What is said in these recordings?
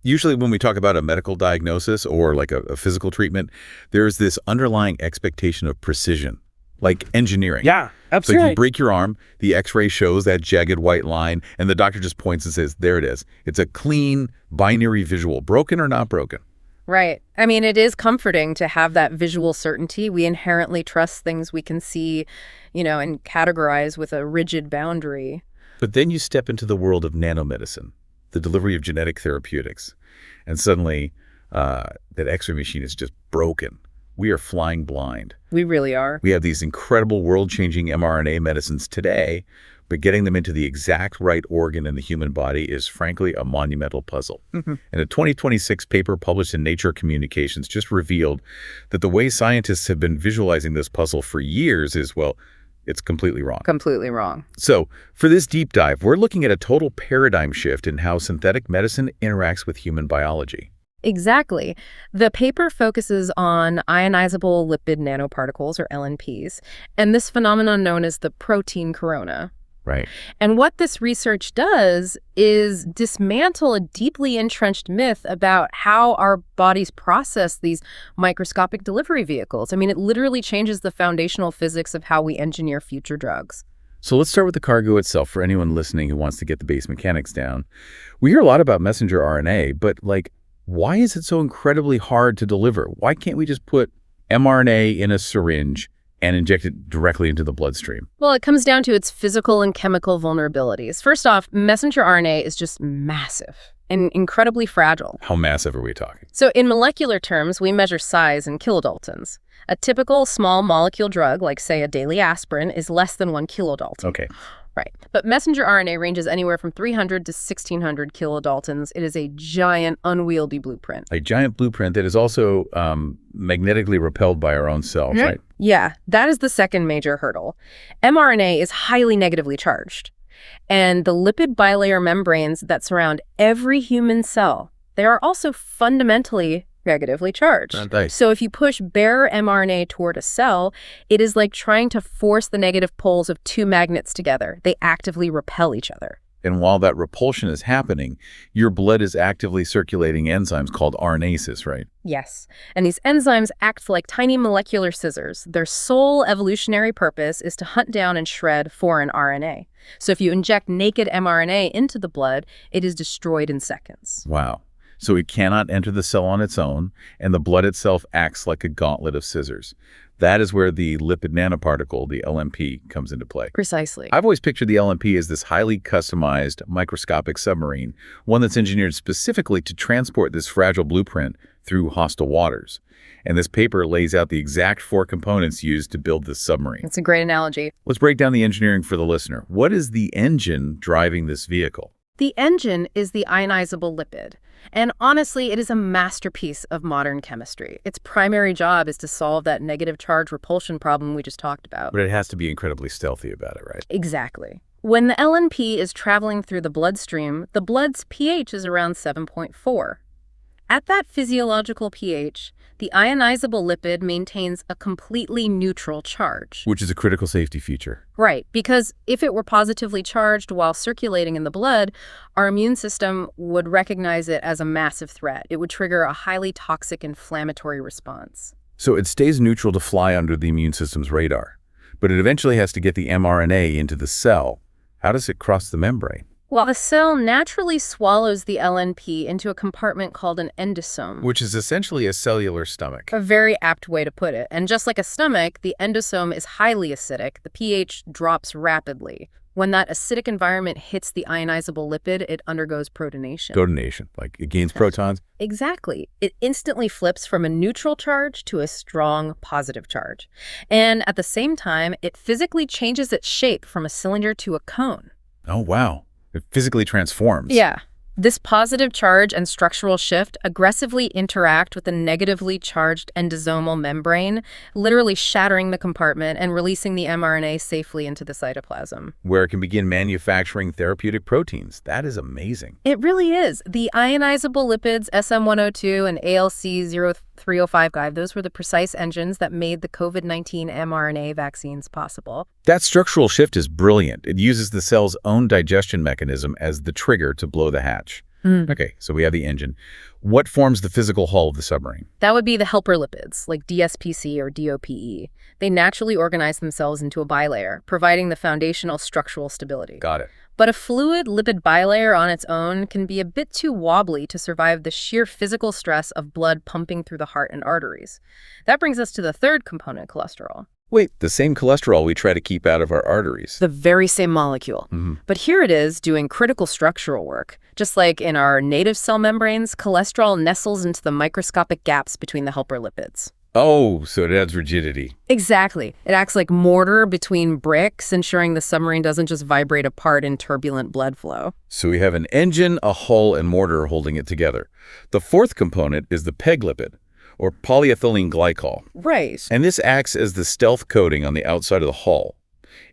Usually when we talk about a medical diagnosis or like a physical treatment, there's this underlying expectation of precision, like engineering. Yeah, So absolutely. if you break your arm, the x-ray shows that jagged white line, and the doctor just points and says, there it is. It's a clean, binary visual, broken or not broken. Right. I mean, it is comforting to have that visual certainty. We inherently trust things we can see, and categorize with a rigid boundary. But then you step into the world of nanomedicine, the delivery of genetic therapeutics, and suddenly that x-ray machine is just broken. We are flying blind. We really are. We have these incredible world-changing mRNA medicines today, but getting them into the exact right organ in the human body is, frankly, a monumental puzzle. And a 2026 paper published in Nature Communications just revealed that the way scientists have been visualizing this puzzle for years is, well, it's completely wrong. Completely wrong. So for this deep dive, we're looking at a total paradigm shift in how synthetic medicine interacts with human biology. Exactly. The paper focuses on ionizable lipid nanoparticles, or LNPs, and this phenomenon known as the protein corona. Right. And what this research does is dismantle a deeply entrenched myth about how our bodies process these microscopic delivery vehicles. I mean, it literally changes the foundational physics of how we engineer future drugs. So let's start with the cargo itself for anyone listening who wants to get the base mechanics down. We hear a lot about messenger RNA, but why is it so incredibly hard to deliver? Why can't we just put mRNA in a syringe and inject it directly into the bloodstream? Well, it comes down to its physical and chemical vulnerabilities. First off, messenger RNA is just massive and incredibly fragile. How massive are we talking? So in molecular terms, we measure size in kilodaltons. A typical small molecule drug, like say a daily aspirin, is less than 1 kilodalton. Okay. Right. But messenger RNA ranges anywhere from 300 to 1,600 kilodaltons. It is a giant, unwieldy blueprint. A giant blueprint that is also magnetically repelled by our own cells, right? Yeah, that is the second major hurdle. mRNA is highly negatively charged. And the lipid bilayer membranes that surround every human cell, they are also fundamentally negatively charged. So if you push bare mRNA toward a cell, it is like trying to force the negative poles of two magnets together. They actively repel each other. And while that repulsion is happening, your blood is actively circulating enzymes called RNases, right? Yes. And these enzymes act like tiny molecular scissors. Their sole evolutionary purpose is to hunt down and shred foreign RNA. So if you inject naked mRNA into the blood, it is destroyed in seconds. Wow. So it cannot enter the cell on its own, and the blood itself acts like a gauntlet of scissors. That is where the lipid nanoparticle, the LNP, comes into play. Precisely. I've always pictured the LNP as this highly customized microscopic submarine, one that's engineered specifically to transport this fragile blueprint through hostile waters. And this paper lays out the exact 4 components used to build this submarine. That's a great analogy. Let's break down the engineering for the listener. What is the engine driving this vehicle? The engine is the ionizable lipid. And honestly, it is a masterpiece of modern chemistry. Its primary job is to solve that negative charge repulsion problem we just talked about. But it has to be incredibly stealthy about it, right? Exactly. When the LNP is traveling through the bloodstream, the blood's pH is around 7.4. At that physiological pH, the ionizable lipid maintains a completely neutral charge. Which is a critical safety feature. Right, because if it were positively charged while circulating in the blood, our immune system would recognize it as a massive threat. It would trigger a highly toxic inflammatory response. So it stays neutral to fly under the immune system's radar, but it eventually has to get the mRNA into the cell. How does it cross the membrane? Well, the cell naturally swallows the LNP into a compartment called an endosome. Which is essentially a cellular stomach. A very apt way to put it. And just like a stomach, the endosome is highly acidic. The pH drops rapidly. When that acidic environment hits the ionizable lipid, it undergoes protonation. Protonation, like it gains protons? Exactly. It instantly flips from a neutral charge to a strong positive charge. And at the same time, it physically changes its shape from a cylinder to a cone. Oh, wow. It physically transforms. Yeah. This positive charge and structural shift aggressively interact with the negatively charged endosomal membrane, literally shattering the compartment and releasing the mRNA safely into the cytoplasm. Where it can begin manufacturing therapeutic proteins. That is amazing. It really is. The ionizable lipids SM102 and ALC0305 guide, those were the precise engines that made the COVID-19 mRNA vaccines possible. That structural shift is brilliant. It uses the cell's own digestion mechanism as the trigger to blow the hatch. Okay, so we have the engine. What forms the physical hull of the submarine? That would be the helper lipids, like DSPC or DOPE. They naturally organize themselves into a bilayer, providing the foundational structural stability. Got it. But a fluid lipid bilayer on its own can be a bit too wobbly to survive the sheer physical stress of blood pumping through the heart and arteries. That brings us to the third component, cholesterol. Wait, the same cholesterol we try to keep out of our arteries. The very same molecule. But here it is doing critical structural work. Just like in our native cell membranes, cholesterol nestles into the microscopic gaps between the helper lipids. Oh, so it adds rigidity. Exactly. It acts like mortar between bricks, ensuring the submarine doesn't just vibrate apart in turbulent blood flow. So we have an engine, a hull, and mortar holding it together. The fourth component is the PEG lipid, or polyethylene glycol. Right. And this acts as the stealth coating on the outside of the hull.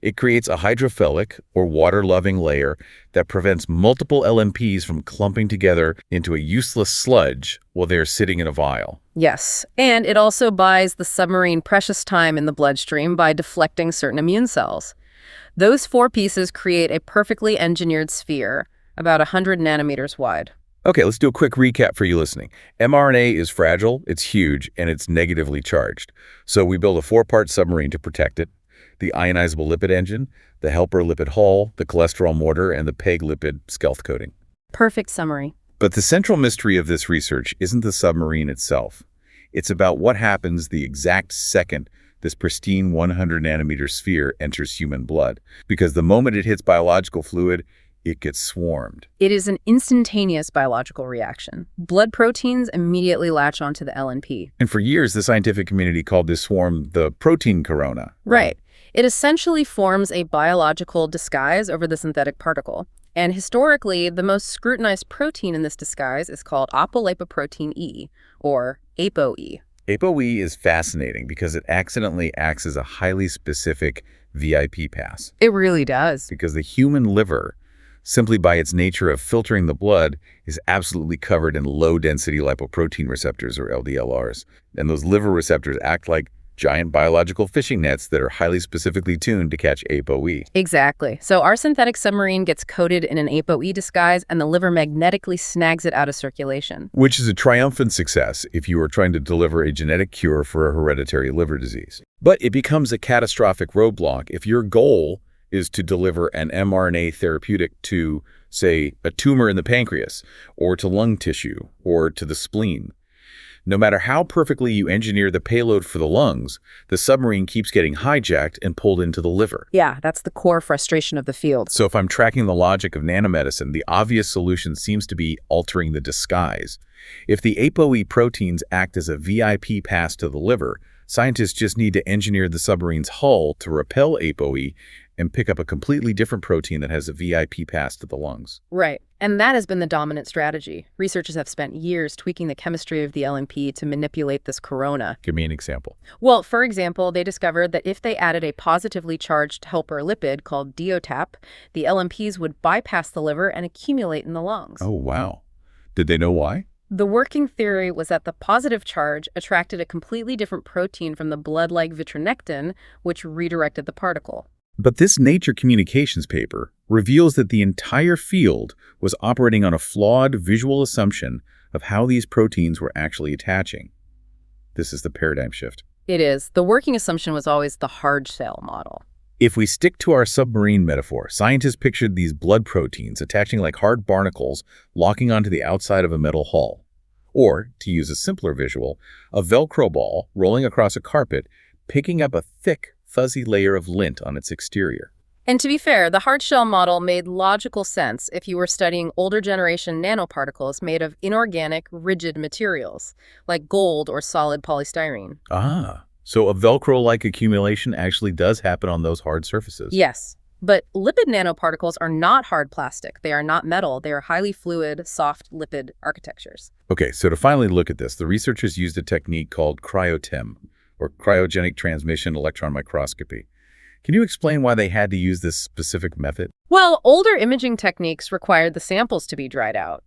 It creates a hydrophilic, or water-loving layer that prevents multiple LNPs from clumping together into a useless sludge while they are sitting in a vial. Yes, and it also buys the submarine precious time in the bloodstream by deflecting certain immune cells. Those four pieces create a perfectly engineered sphere, about 100 nanometers wide. Okay, let's do a quick recap for you listening. mRNA is fragile, it's huge, and it's negatively charged. So we build a four-part submarine to protect it: the ionizable lipid engine, the helper lipid hull, the cholesterol mortar, and the PEG lipid stealth coating. Perfect summary. But the central mystery of this research isn't the submarine itself. It's about what happens the exact second this pristine 100 nanometer sphere enters human blood. Because the moment it hits biological fluid, it gets swarmed. It is an instantaneous biological reaction. Blood proteins immediately latch onto the LNP. And for years, the scientific community called this swarm the protein corona. Right. It essentially forms a biological disguise over the synthetic particle. And historically, the most scrutinized protein in this disguise is called apolipoprotein E, or ApoE. ApoE is fascinating because it accidentally acts as a highly specific VIP pass. It really does. Because the human liver, simply by its nature of filtering the blood, is absolutely covered in low-density lipoprotein receptors, or LDLRs. And those liver receptors act like giant biological fishing nets that are highly specifically tuned to catch ApoE. Exactly. So our synthetic submarine gets coated in an ApoE disguise, and the liver magnetically snags it out of circulation. Which is a triumphant success if you are trying to deliver a genetic cure for a hereditary liver disease. But it becomes a catastrophic roadblock if your goal is to deliver an mRNA therapeutic to, say, a tumor in the pancreas, or to lung tissue, or to the spleen. No matter how perfectly you engineer the payload for the lungs, the submarine keeps getting hijacked and pulled into the liver. Yeah, that's the core frustration of the field. So if I'm tracking the logic of nanomedicine, the obvious solution seems to be altering the disguise. If the ApoE proteins act as a VIP pass to the liver, scientists just need to engineer the submarine's hull to repel ApoE and pick up a completely different protein that has a VIP pass to the lungs. Right. And that has been the dominant strategy. Researchers have spent years tweaking the chemistry of the LNP to manipulate this corona. Give me an example. Well, for example, they discovered that if they added a positively charged helper lipid called DOTAP, the LNPs would bypass the liver and accumulate in the lungs. Oh, wow. Did they know why? The working theory was that the positive charge attracted a completely different protein from the blood-like vitronectin, which redirected the particle. But this Nature Communications paper reveals that the entire field was operating on a flawed visual assumption of how these proteins were actually attaching. This is the paradigm shift. It is. The working assumption was always the hard shell model. If we stick to our submarine metaphor, scientists pictured these blood proteins attaching like hard barnacles, locking onto the outside of a metal hull. Or, to use a simpler visual, a Velcro ball rolling across a carpet, picking up a thick, fuzzy layer of lint on its exterior. And to be fair, the hard shell model made logical sense if you were studying older generation nanoparticles made of inorganic, rigid materials, like gold or solid polystyrene. Ah, so a Velcro-like accumulation actually does happen on those hard surfaces. Yes, but lipid nanoparticles are not hard plastic. They are not metal. They are highly fluid, soft lipid architectures. Okay, so to finally look at this, the researchers used a technique called cryo-TEM, or cryogenic transmission electron microscopy. Can you explain why they had to use this specific method? Well, older imaging techniques required the samples to be dried out,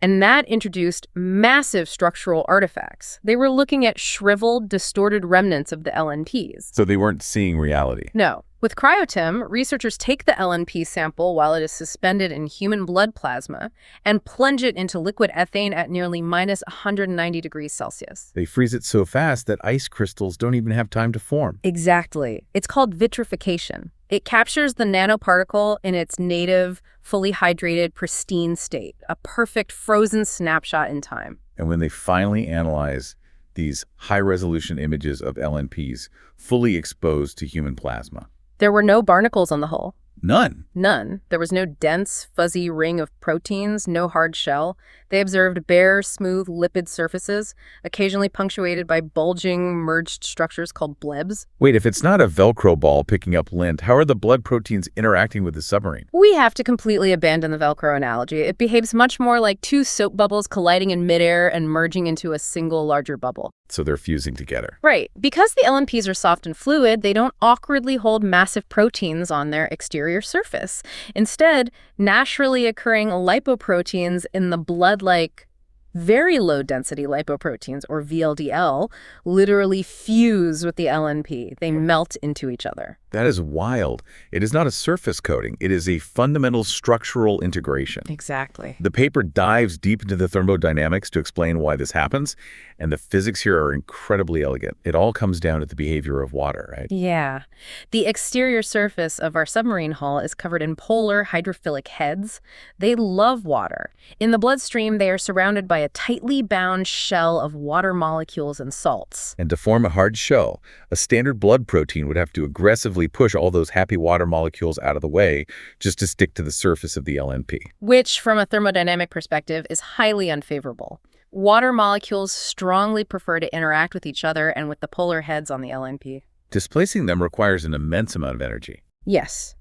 and that introduced massive structural artifacts. They were looking at shriveled, distorted remnants of the LNPs. So they weren't seeing reality. No, With cryotim, researchers take the LNP sample while it is suspended in human blood plasma and plunge it into liquid ethane at nearly minus 190 degrees Celsius. They freeze it so fast that ice crystals don't even have time to form. Exactly. It's called vitrification. It captures the nanoparticle in its native, fully hydrated, pristine state, a perfect frozen snapshot in time. And when they finally analyze these high-resolution images of LNPs fully exposed to human plasma, there were no barnacles on the hull. none. None. There was no dense, fuzzy ring of proteins, no hard shell. They observed bare, smooth lipid surfaces, occasionally punctuated by bulging, merged structures called blebs. Wait, if it's not a Velcro ball picking up lint, how are the blood proteins interacting with the submarine? We have to completely abandon the Velcro analogy. It behaves much more like two soap bubbles colliding in midair and merging into a single larger bubble. So they're fusing together. Right. Because the LNPs are soft and fluid, they don't awkwardly hold massive proteins on their exterior surface. Instead, naturally occurring lipoproteins in the blood, like very low-density lipoproteins, or VLDL, literally fuse with the LNP. They melt into each other. That is wild. It is not a surface coating. It is a fundamental structural integration. Exactly. The paper dives deep into the thermodynamics to explain why this happens, and the physics here are incredibly elegant. It all comes down to the behavior of water, right? Yeah. The exterior surface of our submarine hull is covered in polar hydrophilic heads. They love water. In the bloodstream, they are surrounded by a tightly bound shell of water molecules and salts. And to form a hard shell, a standard blood protein would have to aggressively push all those happy water molecules out of the way just to stick to the surface of the LNP. Which, from a thermodynamic perspective, is highly unfavorable. Water molecules strongly prefer to interact with each other and with the polar heads on the LNP. Displacing them requires an immense amount of energy. Yes.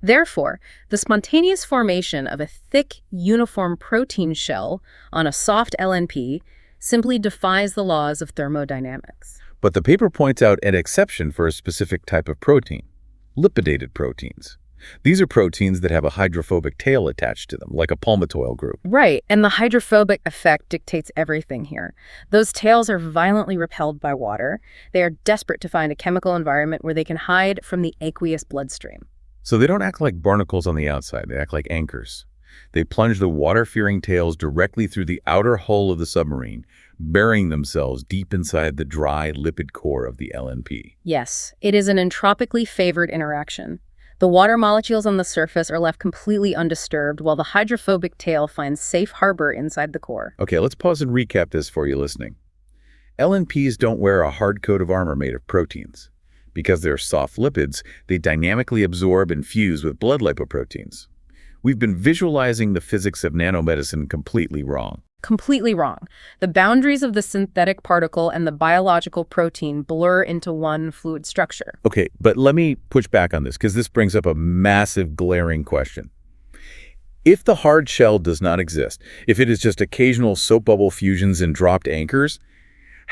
Therefore, the spontaneous formation of a thick, uniform protein shell on a soft LNP simply defies the laws of thermodynamics. But the paper points out an exception for a specific type of protein, lipidated proteins. These are proteins that have a hydrophobic tail attached to them, like a palmitoyl group. Right, and the hydrophobic effect dictates everything here. Those tails are violently repelled by water. They are desperate to find a chemical environment where they can hide from the aqueous bloodstream. So they don't act like barnacles on the outside, they act like anchors. They plunge the water-fearing tails directly through the outer hull of the submarine, burying themselves deep inside the dry, lipid core of the LNP. Yes, it is an entropically favored interaction. The water molecules on the surface are left completely undisturbed, while the hydrophobic tail finds safe harbor inside the core. Okay, let's pause and recap this for you listening. LNPs don't wear a hard coat of armor made of proteins. Because they're soft lipids, they dynamically absorb and fuse with blood lipoproteins. We've been visualizing the physics of nanomedicine completely wrong. Completely wrong. The boundaries of the synthetic particle and the biological protein blur into one fluid structure. Okay, but let me push back on this because this brings up a massive, glaring question. If the hard shell does not exist, if it is just occasional soap bubble fusions and dropped anchors,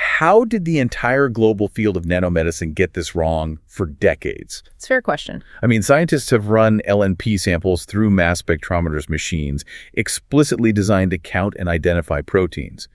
how did the entire global field of nanomedicine get this wrong for decades? It's a fair question. I mean, scientists have run LNP samples through mass spectrometers machines explicitly designed to count and identify proteins.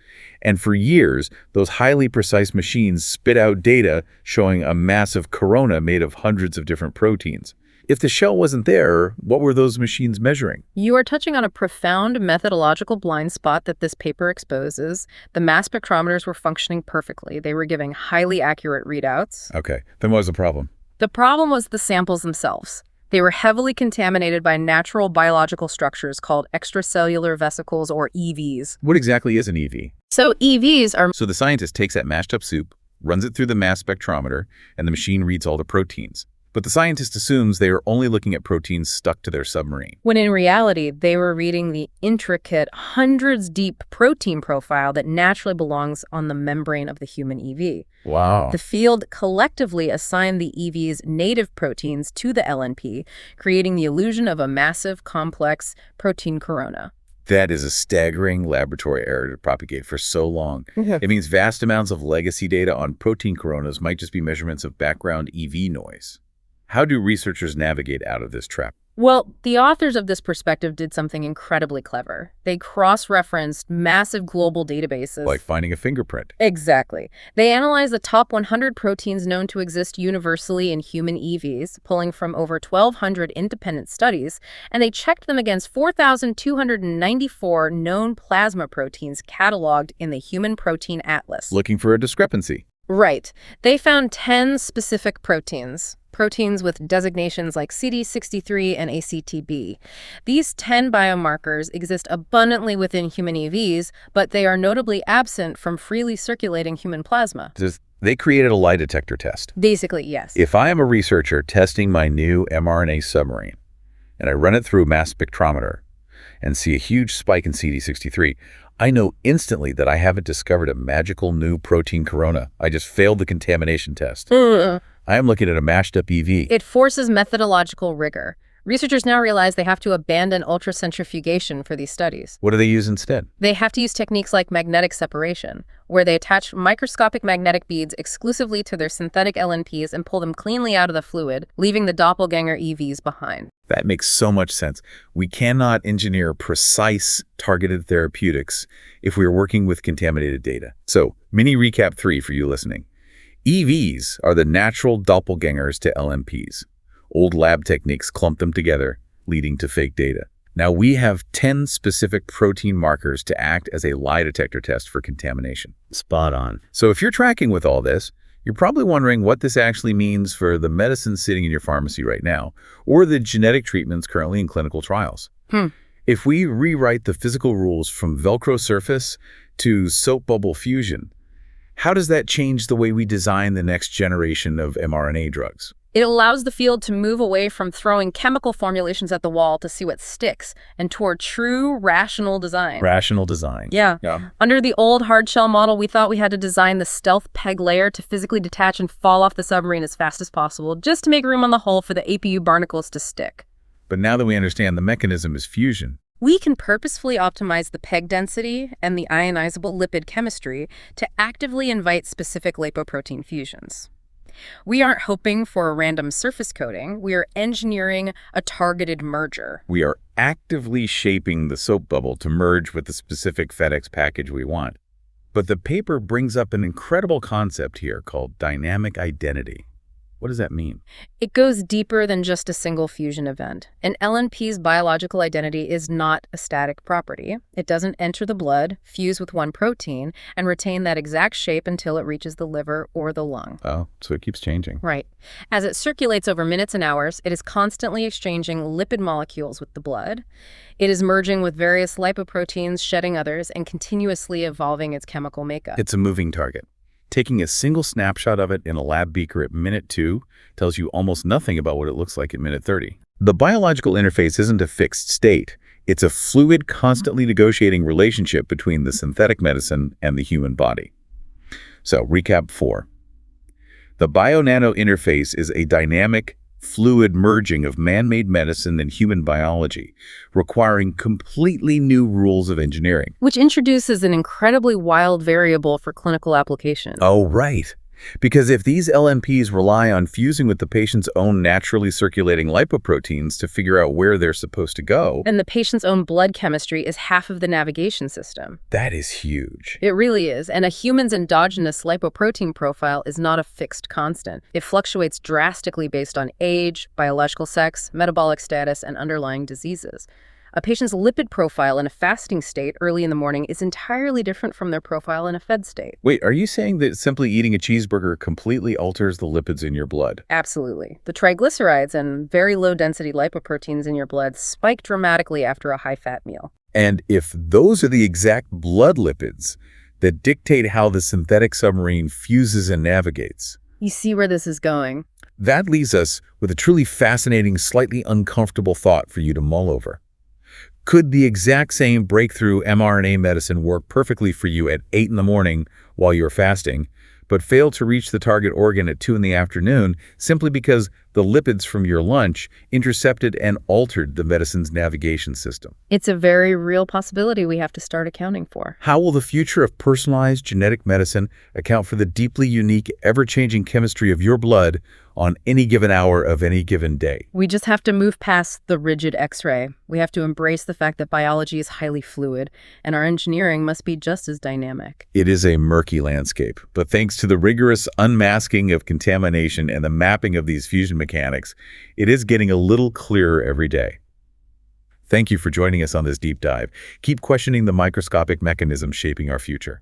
And for years, those highly precise machines spit out data showing a massive corona made of hundreds of different proteins. If the shell wasn't there, what were those machines measuring? You are touching on a profound methodological blind spot that this paper exposes. The mass spectrometers were functioning perfectly. They were giving highly accurate readouts. Okay, then what was the problem? The problem was the samples themselves. They were heavily contaminated by natural biological structures called extracellular vesicles, or EVs. What exactly is an EV? So EVs are... So the scientist takes that mashed up soup, runs it through the mass spectrometer, and the machine reads all the proteins. But the scientist assumes they are only looking at proteins stuck to their submarine. When in reality, they were reading the intricate, hundreds-deep protein profile that naturally belongs on the membrane of the human EV. Wow. The field collectively assigned the EV's native proteins to the LNP, creating the illusion of a massive, complex protein corona. That is a staggering laboratory error to propagate for so long. Yeah. It means vast amounts of legacy data on protein coronas might just be measurements of background EV noise. How do researchers navigate out of this trap? Well, the authors of this perspective did something incredibly clever. They cross-referenced massive global databases. Like finding a fingerprint. Exactly. They analyzed the top 100 proteins known to exist universally in human EVs, pulling from over 1,200 independent studies, and they checked them against 4,294 known plasma proteins cataloged in the Human Protein Atlas. Looking for a discrepancy. Right. They found 10 specific proteins with designations like CD63 and ACTB. These 10 biomarkers exist abundantly within human EVs, but they are notably absent from freely circulating human plasma. They created a lie detector test. Basically, yes. If I am a researcher testing my new mRNA submarine, and I run it through mass spectrometer and see a huge spike in CD63, I know instantly that I haven't discovered a magical new protein corona. I just failed the contamination test. I am looking at a mashed up EV. It forces methodological rigor. Researchers now realize they have to abandon ultracentrifugation for these studies. What do they use instead? They have to use techniques like magnetic separation, where they attach microscopic magnetic beads exclusively to their synthetic LNPs and pull them cleanly out of the fluid, leaving the doppelganger EVs behind. That makes so much sense. We cannot engineer precise, targeted therapeutics if we are working with contaminated data. So, mini recap 3 for you listening. EVs are the natural doppelgangers to LNPs. Old lab techniques clump them together, leading to fake data. Now we have 10 specific protein markers to act as a lie detector test for contamination. Spot on. So if you're tracking with all this, you're probably wondering what this actually means for the medicine sitting in your pharmacy right now, or the genetic treatments currently in clinical trials. If we rewrite the physical rules from Velcro surface to soap bubble fusion, how does that change the way we design the next generation of mRNA drugs? It allows the field to move away from throwing chemical formulations at the wall to see what sticks and toward true rational design. Rational design. Yeah. Under the old hard-shell model, we thought we had to design the stealth peg layer to physically detach and fall off the submarine as fast as possible, just to make room on the hull for the APU barnacles to stick. But now that we understand the mechanism is fusion, we can purposefully optimize the peg density and the ionizable lipid chemistry to actively invite specific lipoprotein fusions. We aren't hoping for a random surface coating. We are engineering a targeted merger. we are actively shaping the soap bubble to merge with the specific FedEx package we want. But the paper brings up an incredible concept here called dynamic identity. What does that mean? It goes deeper than just a single fusion event. An LNP's biological identity is not a static property. It doesn't enter the blood, fuse with one protein, and retain that exact shape until it reaches the liver or the lung. Oh, so it keeps changing. Right. As it circulates over minutes and hours, it is constantly exchanging lipid molecules with the blood. It is merging with various lipoproteins, shedding others, and continuously evolving its chemical makeup. It's a moving target. Taking a single snapshot of it in a lab beaker at minute 2 tells you almost nothing about what it looks like at minute 30. The biological interface isn't a fixed state. It's a fluid, constantly negotiating relationship between the synthetic medicine and the human body. So, recap 4. The bio-nano interface is a dynamic, fluid merging of man-made medicine and human biology, requiring completely new rules of engineering. Which introduces an incredibly wild variable for clinical application. Oh, right. Because if these LNPs rely on fusing with the patient's own naturally circulating lipoproteins to figure out where they're supposed to go, And the patient's own blood chemistry is half of the navigation system. that is huge. It really is. And a human's endogenous lipoprotein profile is not a fixed constant. It fluctuates drastically based on age, biological sex, metabolic status, and underlying diseases. A patient's lipid profile in a fasting state early in the morning is entirely different from their profile in a fed state. Wait, are you saying that simply eating a cheeseburger completely alters the lipids in your blood? Absolutely. The triglycerides and very low-density lipoproteins in your blood spike dramatically after a high-fat meal. And if those are the exact blood lipids that dictate how the synthetic submarine fuses and navigates, You see where this is going. that leaves us with a truly fascinating, slightly uncomfortable thought for you to mull over. Could the exact same breakthrough mRNA medicine work perfectly for you at 8 in the morning while you're fasting, but fail to reach the target organ at 2 in the afternoon simply because the lipids from your lunch intercepted and altered the medicine's navigation system. It's a very real possibility we have to start accounting for. How will the future of personalized genetic medicine account for the deeply unique, ever-changing chemistry of your blood on any given hour of any given day? We just have to move past the rigid X-ray. We have to embrace the fact that biology is highly fluid, and our engineering must be just as dynamic. It is a murky landscape, but thanks to the rigorous unmasking of contamination and the mapping of these fusion mechanics, it is getting a little clearer every day. Thank you for joining us on this deep dive. Keep questioning the microscopic mechanisms shaping our future.